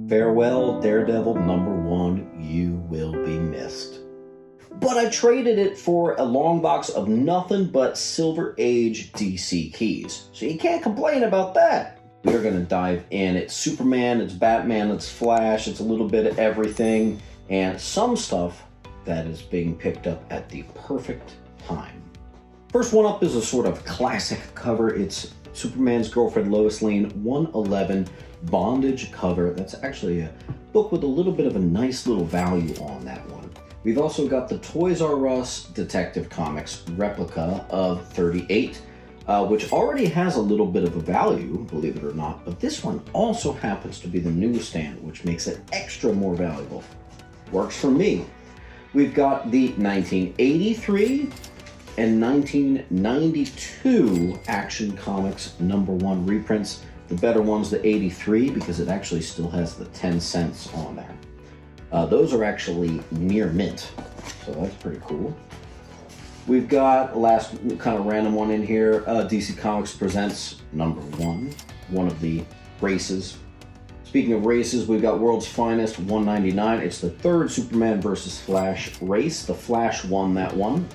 Farewell, Daredevil #1, you will be missed. But I traded it for a long box of nothing but Silver Age DC keys, so you can't complain about that. We're going to dive in. It's Superman, it's Batman, it's Flash, it's a little bit of everything, and some stuff that is being picked up at the perfect time. First one up is a sort of classic cover. It's Superman's Girlfriend Lois Lane 111 bondage cover. That's actually a book with a little bit of a nice little value on that one. We've also got the Toys R Us Detective Comics replica of 38, which already has a little bit of a value, believe it or not, but this one also happens to be the newsstand, which makes it extra more valuable. Works for me. We've got the 1983 and 1992 Action Comics #1 reprints. The better one's the 83 because it actually still has the 10 cents on there. Those are actually near mint, so that's pretty cool. We've got last kind of random one in here. DC Comics presents #1, one of the races. Speaking of races, we've got World's Finest 199. It's the third Superman versus Flash race. The Flash won that one.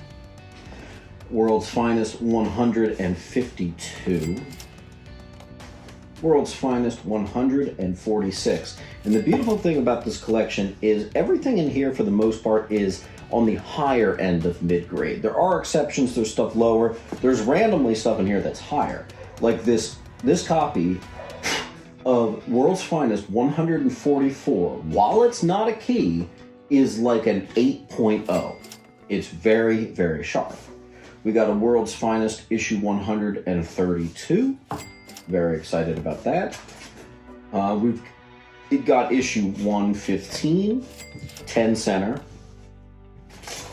World's Finest 152. World's Finest 146. And the beautiful thing about this collection is everything in here, for the most part, is on the higher end of mid-grade. There are exceptions, there's stuff lower. There's randomly stuff in here that's higher. Like this copy of World's Finest 144, while it's not a key, is like an 8.0. It's very, very sharp. We got a World's Finest issue 132. Very excited about that. We've got issue 115, 10 center.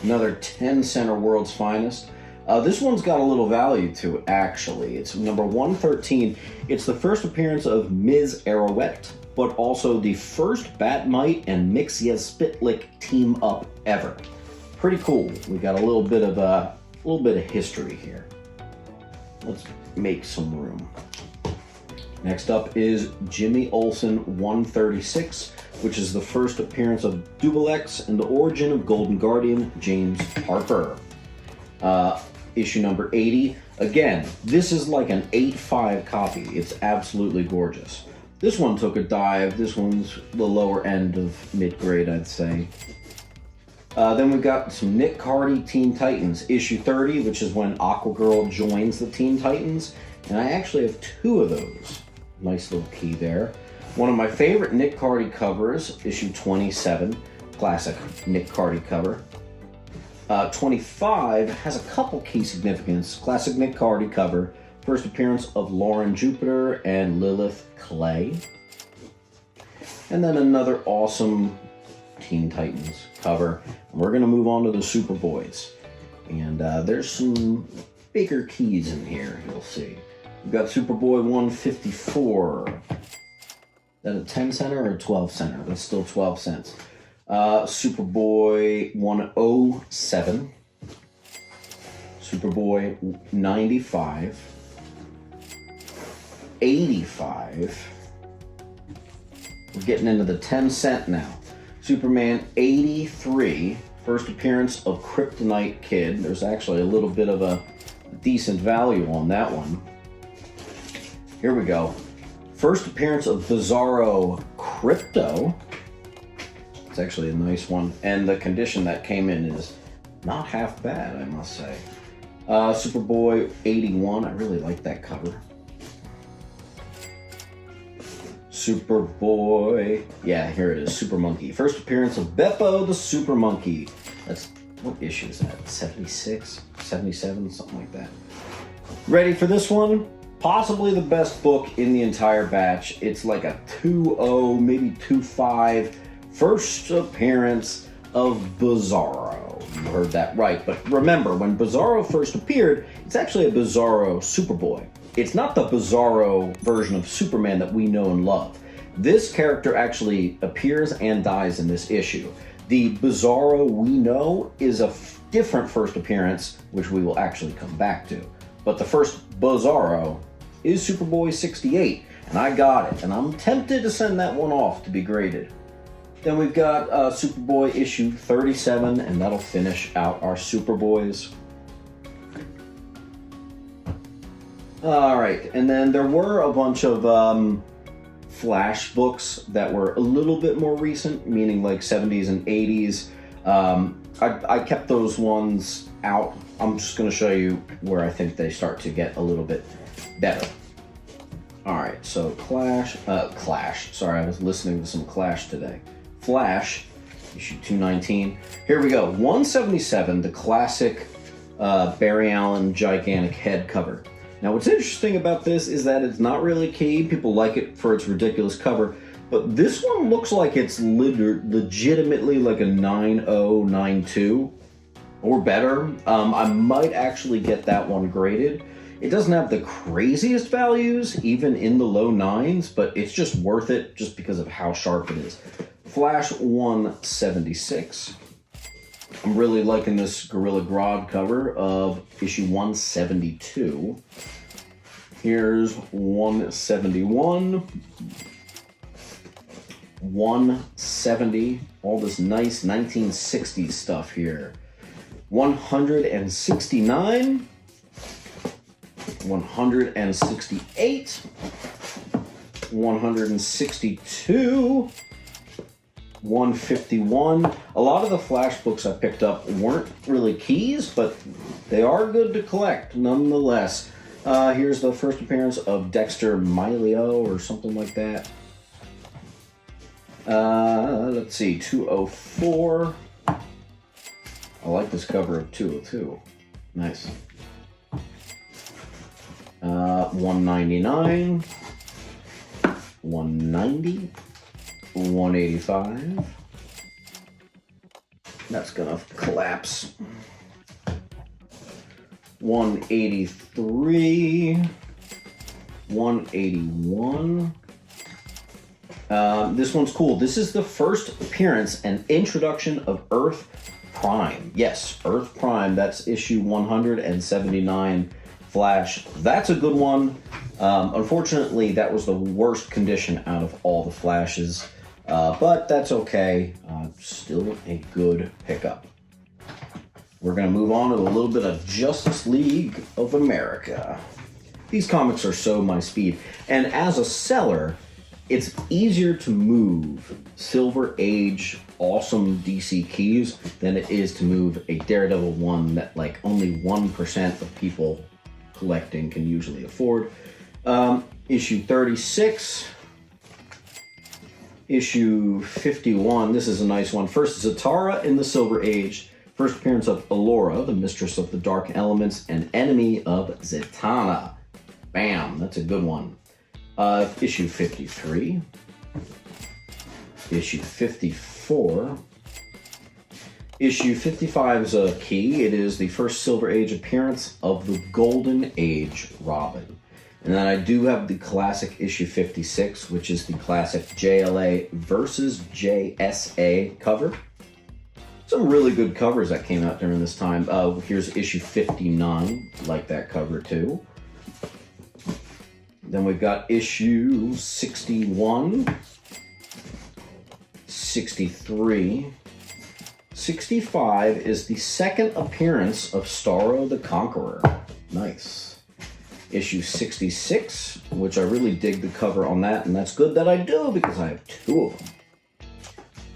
Another 10 center World's Finest. This one's got a little value to it, actually. It's number 113. It's the first appearance of Ms. Arrowette, but also the first Batmite and Mxyzptlk team up ever. Pretty cool. We got a little bit of history here. Let's make some room. Next up is Jimmy Olsen 136, which is the first appearance of Double X and the origin of Golden Guardian James Harper. Issue number 80. Again, this is like an 8.5 copy. It's absolutely gorgeous. This one took a dive. This one's the lower end of mid-grade, I'd say. Then we've got some Nick Cardy Teen Titans, issue 30, which is when Aquagirl joins the Teen Titans. And I actually have 2 of those. Nice little key there. One of my favorite Nick Cardy covers, issue 27, classic Nick Cardy cover. 25 has a couple key significance. Classic Nick Cardy cover, first appearance of Lauren Jupiter and Lilith Clay. And then another awesome Teen Titans cover. And we're going to move on to the Superboys. And there's some bigger keys in here, you'll see. We've got Superboy 154. Is that a 10 center or a 12 center? That's still 12 cents. Superboy 107. Superboy 95. 85. We're getting into the 10 cent now. Superman 83. First appearance of Kryptonite Kid. There's actually a little bit of a decent value on that one. Here we go. First appearance of Bizarro Crypto. It's actually a nice one. And the condition that came in is not half bad, I must say. Superboy 81. I really like that cover. Superboy. Yeah, here it is. Super Monkey. First appearance of Beppo the Super Monkey. That's, what issue is that? 76? 77? Something like that. Ready for this one? Possibly the best book in the entire batch. It's like a 2.0, maybe 2.5. First appearance of Bizarro. You heard that right. But remember, when Bizarro first appeared, it's actually a Bizarro Superboy. It's not the Bizarro version of Superman that we know and love. This character actually appears and dies in this issue. The Bizarro we know is a different first appearance, which we will actually come back to. But the first Bizarro is Superboy 68. And I got it, and I'm tempted to send that one off to be graded. Then we've got Superboy issue 37, and that'll finish out our Superboys. Alright, and then there were a bunch of Flash books that were a little bit more recent, meaning like 70s and 80s. I kept those ones out. I'm just going to show you where I think they start to get a little bit better. Alright, so Clash, sorry, I was listening to some Clash today. Flash, issue 219. Here we go, 177, the classic Barry Allen gigantic head cover. Now what's interesting about this is that it's not really key. People like it for its ridiculous cover, but this one looks like it's legitimately like a 9092 or better. I might actually get that one graded. It doesn't have the craziest values, even in the low 9s, but it's just worth it just because of how sharp it is. Flash 176. I'm really liking this Gorilla Grodd cover of issue 172. Here's 171. 170. All this nice 1960s stuff here. 169. 168. 162. 151. A lot of the Flash books I picked up weren't really keys, but they are good to collect nonetheless. Here's the first appearance of Dexter Milio or something like that. Let's see, 204. I like this cover of 202. Nice. 199. 190. 185. That's gonna collapse. 183. 181. This one's cool. This is the first appearance and introduction of Earth Prime. Yes, Earth Prime. That's issue 179 Flash. That's a good one. Unfortunately, that was the worst condition out of all the Flashes. But that's okay. Still a good pickup. We're going to move on to a little bit of Justice League of America. These comics are so my speed. And as a seller, it's easier to move Silver Age awesome DC keys than it is to move a Daredevil one that like only 1% of people collecting can usually afford. Issue 36. Issue 51, this is a nice one. First, Zatara in the Silver Age. First appearance of Allura, the Mistress of the Dark Elements, and enemy of Zatanna. Bam, that's a good one. Issue 53. Issue 54. Issue 55 is a key. It is the first Silver Age appearance of the Golden Age Robin. And then I do have the classic issue 56, which is the classic JLA versus JSA cover. Some really good covers that came out during this time. Here's issue 59, like that cover too. Then we've got issue 61, 63. 65 is the second appearance of Starro the Conqueror. Nice. Issue 66, which I really dig the cover on that, and that's good that I do because I have two of them.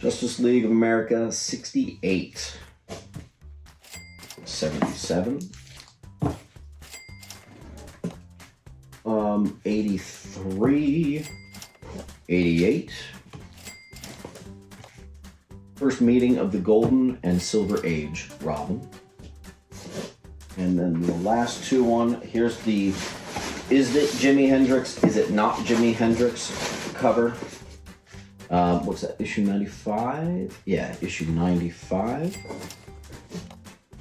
Justice League of America 68. 77. 83. 88. First meeting of the Golden and Silver Age Robin. And then the last two here's the Is It Jimi Hendrix? Is It Not Jimi Hendrix cover. What's that, issue 95? Yeah, issue 95.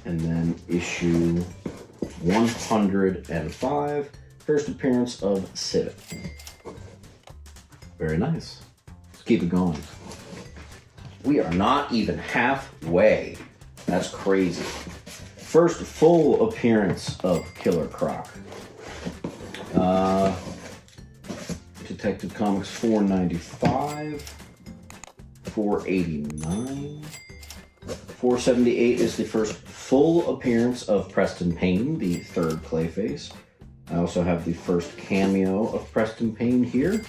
And then issue 105, first appearance of Civic. Very nice. Let's keep it going. We are not even halfway. That's crazy. First full appearance of Killer Croc. To Detective Comics 495, 489, 478 is the first full appearance of Preston Payne, the third Clayface. I also have the first cameo of Preston Payne here.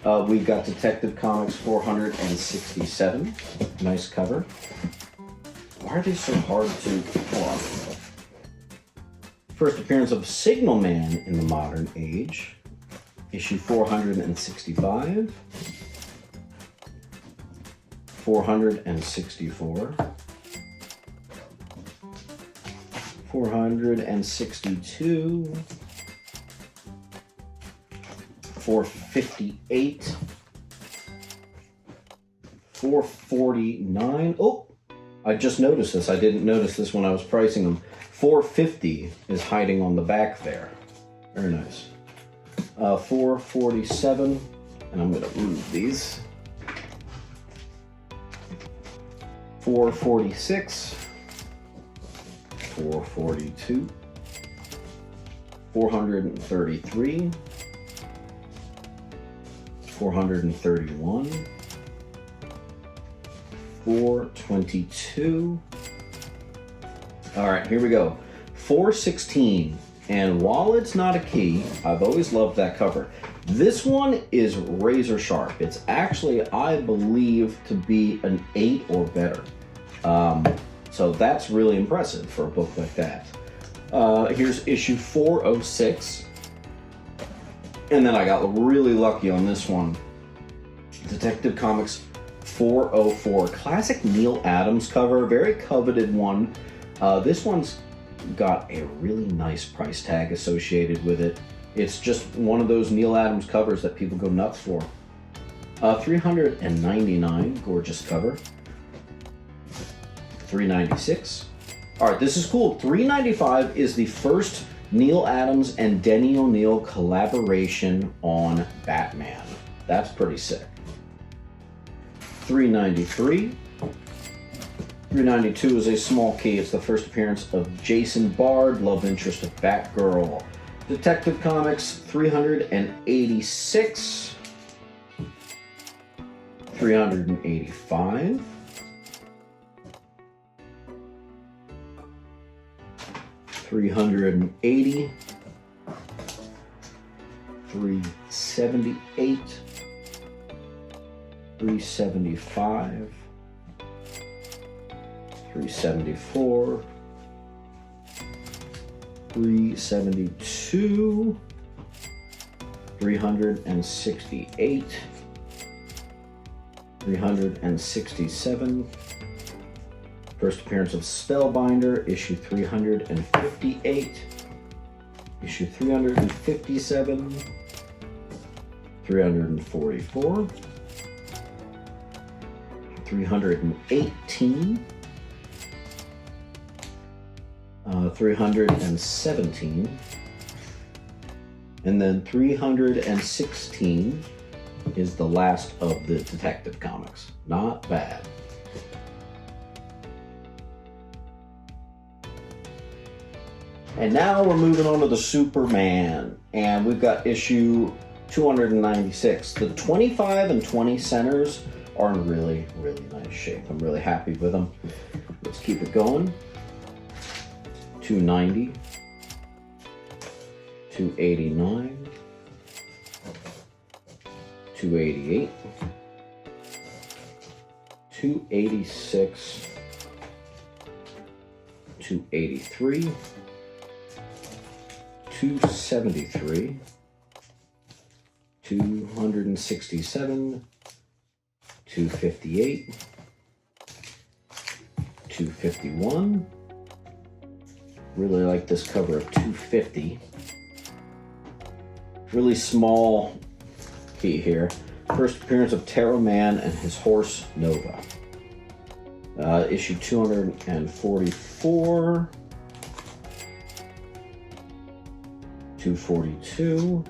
We've got Detective Comics 467. Nice cover. Why are they so hard to pull off? First appearance of Signal Man in the modern age. Issue 465. 464. 462. 458. 449. Oh, I just noticed this. I didn't notice this when I was pricing them. 450 is hiding on the back there. Very nice. 447, and I'm going to move these. 446. 442. 433. 431, 422. All right, here we go. 416. And while it's not a key, I've always loved that cover. This one is razor sharp. It's actually, I believe, to be an 8 or better. So that's really impressive for a book like that. Here's issue 406. And then I got really lucky on this one. Detective Comics 404. Classic Neil Adams cover. Very coveted one. This one's got a really nice price tag associated with it. It's just one of those Neil Adams covers that people go nuts for. 399. Gorgeous cover. 396. All right, this is cool. 395 is the first Neil Adams and Denny O'Neil collaboration on Batman. That's pretty sick. 393. 392 is a small key. It's the first appearance of Jason Bard, love interest of Batgirl. Detective Comics 386. 385. 380, 378, 375, 374, 372, 368, 367. First appearance of Spellbinder, issue 358, issue 357, 344, 318, 317, and then 316 is the last of the Detective Comics. Not bad. And now we're moving on to the Superman, and we've got issue 296. The 25 and 20 centers are in really, really nice shape. I'm really happy with them. Let's keep it going. 290, 289, 288, 286, 283, 273, 267, 258, 251. Really like this cover of 250. Really small key here. First appearance of Terror Man and his horse Nova. Issue 244. 242,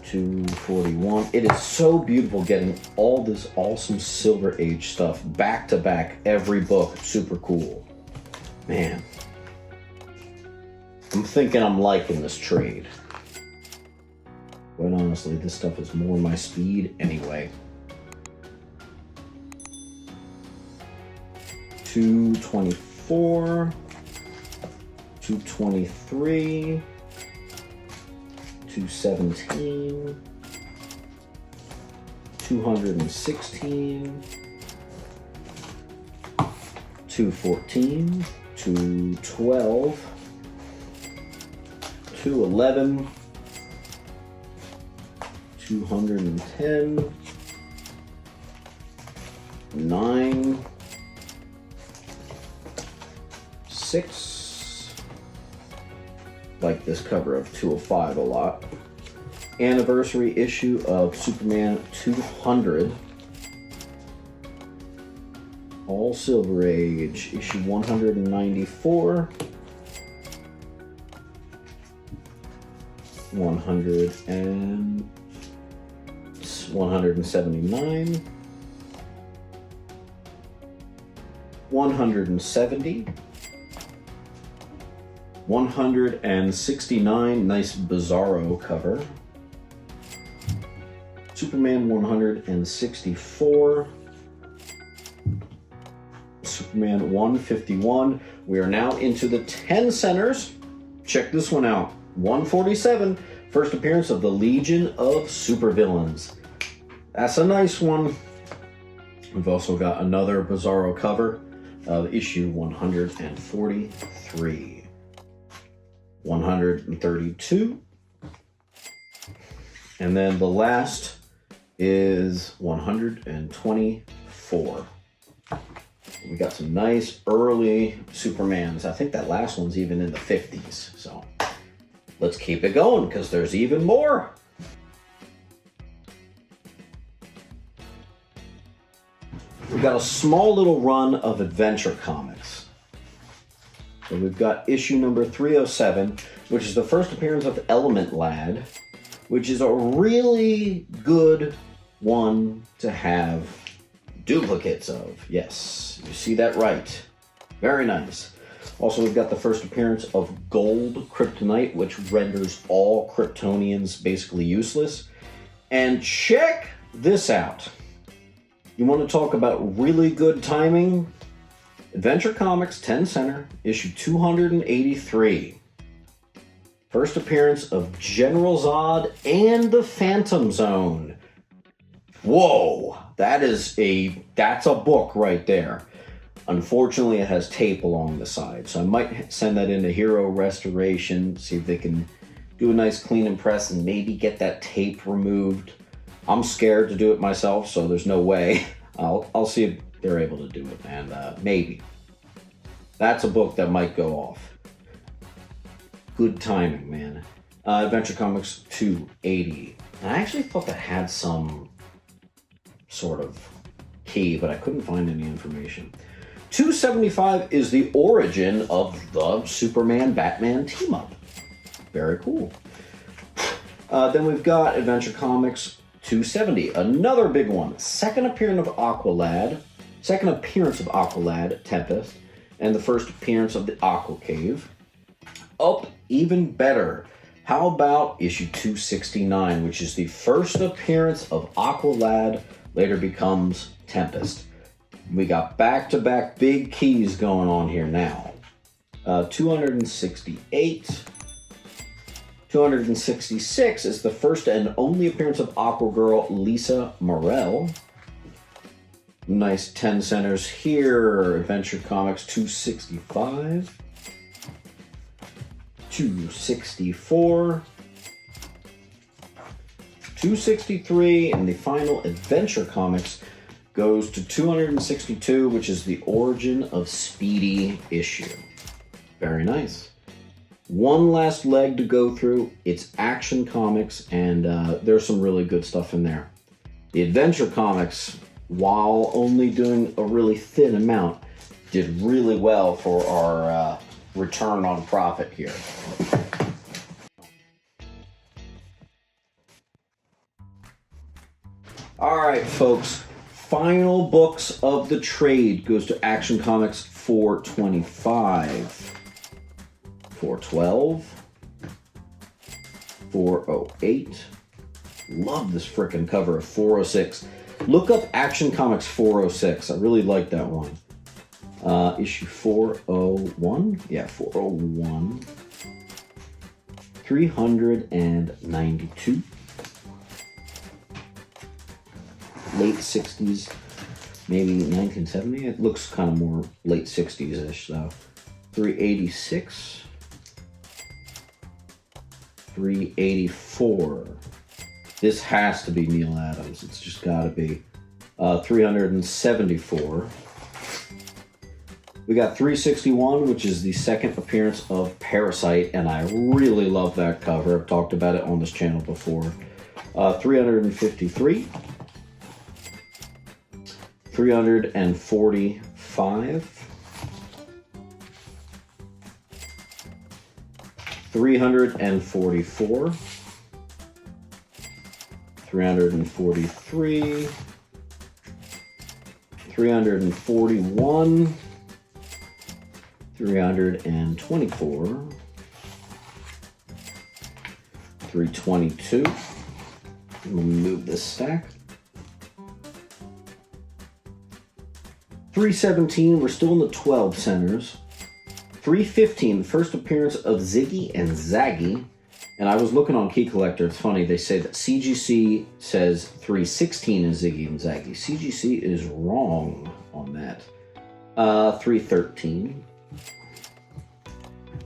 241. It is so beautiful getting all this awesome Silver Age stuff back to back, every book. Super cool. Man. I'm thinking I'm liking this trade. Quite honestly, this stuff is more my speed anyway. 224, 223, 217, 216, 214, 212, 211, 210, 9, 6, like this cover of 205 a lot. Anniversary issue of Superman 200. All Silver Age, issue 194. 179, 170, 169, nice Bizarro cover. Superman 164, Superman 151. We are now into the 10 centers. Check this one out. 147, first appearance of the Legion of Supervillains. That's a nice one. We've also got another Bizarro cover of issue 143, 132, and then the last is 124. We got some nice early Supermans. I think that last one's even in the 50s, so let's keep it going because there's even more. We've got a small little run of adventure comics. So we've got issue number 307, which is the first appearance of Element Lad, which is a really good one to have duplicates of. Yes, you see that right. Very nice. Also, we've got the first appearance of Gold Kryptonite, which renders all Kryptonians basically useless. And check this out. You want to talk about really good timing? Adventure Comics 10 Center, issue 283. First appearance of General Zod and the Phantom Zone. Whoa, that's a book right there. Unfortunately, it has tape along the side, so I might send that into Hero Restoration, see if they can do a nice clean and press and maybe get that tape removed. I'm scared to do it myself, so there's no way. I'll see if they're able to do it, and maybe. That's a book that might go off. Good timing, man. Adventure Comics 280. I actually thought that had some sort of key, but I couldn't find any information. 275 is the origin of the Superman-Batman team-up. Very cool. Then we've got Adventure Comics 270, another big one. Second appearance of Aqualad, Tempest, and the first appearance of the Aqua Cave. Up even better. How about issue 269, which is the first appearance of Aqualad, later becomes Tempest. We got back-to-back big keys going on here now. 268. 266 is the first and only appearance of Aquagirl Lisa Morel. Nice 10 centers here. Adventure Comics 265. 264. 263, and the final Adventure Comics goes to 262, which is the origin of Speedy issue. Very nice. One last leg to go through. It's Action Comics, and there's some really good stuff in there. The Adventure Comics, while only doing a really thin amount, did really well for our return on profit here. All right, folks. Final books of the trade goes to Action Comics 425. 412, 408. Love this frickin' cover of 406. Look up Action Comics 406. I really like that one. Issue 401. Yeah, 401. 392. Late 60s, maybe 1970. It looks kind of more late 60s-ish, though. 386. 384. This has to be Neil Adams. It's just got to be. 374. We got 361, which is the second appearance of Parasite, and I really love that cover. I've talked about it on this channel before. 353. 345. 344. 343. 341. 324. 322. We'll move this stack. 317, we're still in the 12 centers. 315, the first appearance of Ziggy and Zaggy. And I was looking on Key Collector, it's funny, they say that CGC says 316 is Ziggy and Zaggy. CGC is wrong on that. 313.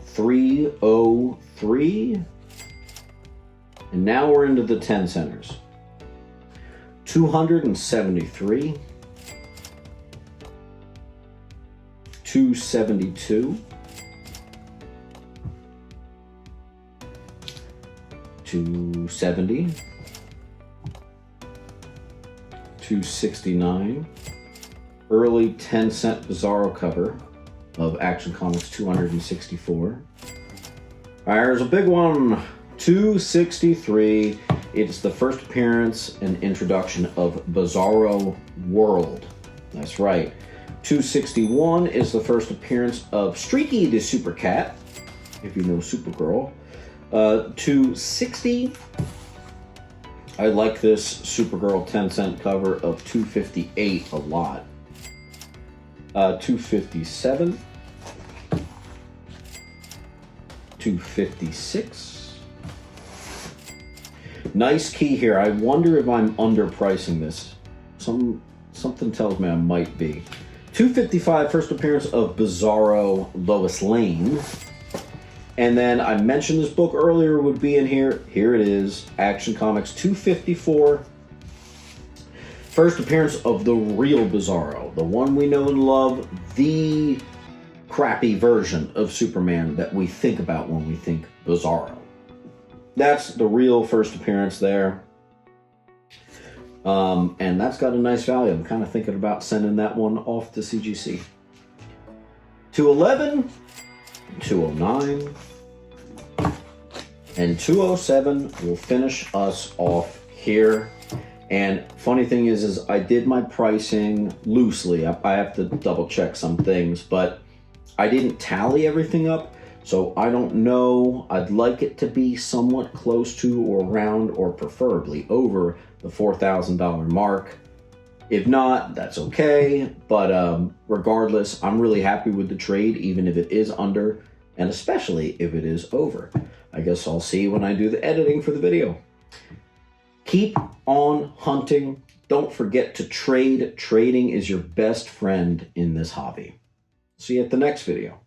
303. And now we're into the 10 centers. 273. 272. 270. 269. Early 10-cent Bizarro cover of Action Comics 264. All right, here's a big one. 263. It's the first appearance and introduction of Bizarro World. That's right. 261 is the first appearance of Streaky the Super Cat, if you know Supergirl. 260. I like this Supergirl 10-cent cover of 258 a lot. 257. 256. Nice key here. I wonder if I'm underpricing this. Something tells me I might be. 255, first appearance of Bizarro Lois Lane. And then I mentioned this book earlier would be in here. Here it is, Action Comics 254. First appearance of the real Bizarro, the one we know and love, the crappy version of Superman that we think about when we think Bizarro. That's the real first appearance there. And that's got a nice value. I'm kind of thinking about sending that one off to CGC. 211, 209, and 207 will finish us off here. And funny thing is I did my pricing loosely. I have to double check some things, but I didn't tally everything up. So I don't know. I'd like it to be somewhat close to or around or preferably over the $4,000 mark. If not, that's okay. But regardless, I'm really happy with the trade, even if it is under, and especially if it is over. I guess I'll see when I do the editing for the video. Keep on hunting. Don't forget to trade. Trading is your best friend in this hobby. See you at the next video.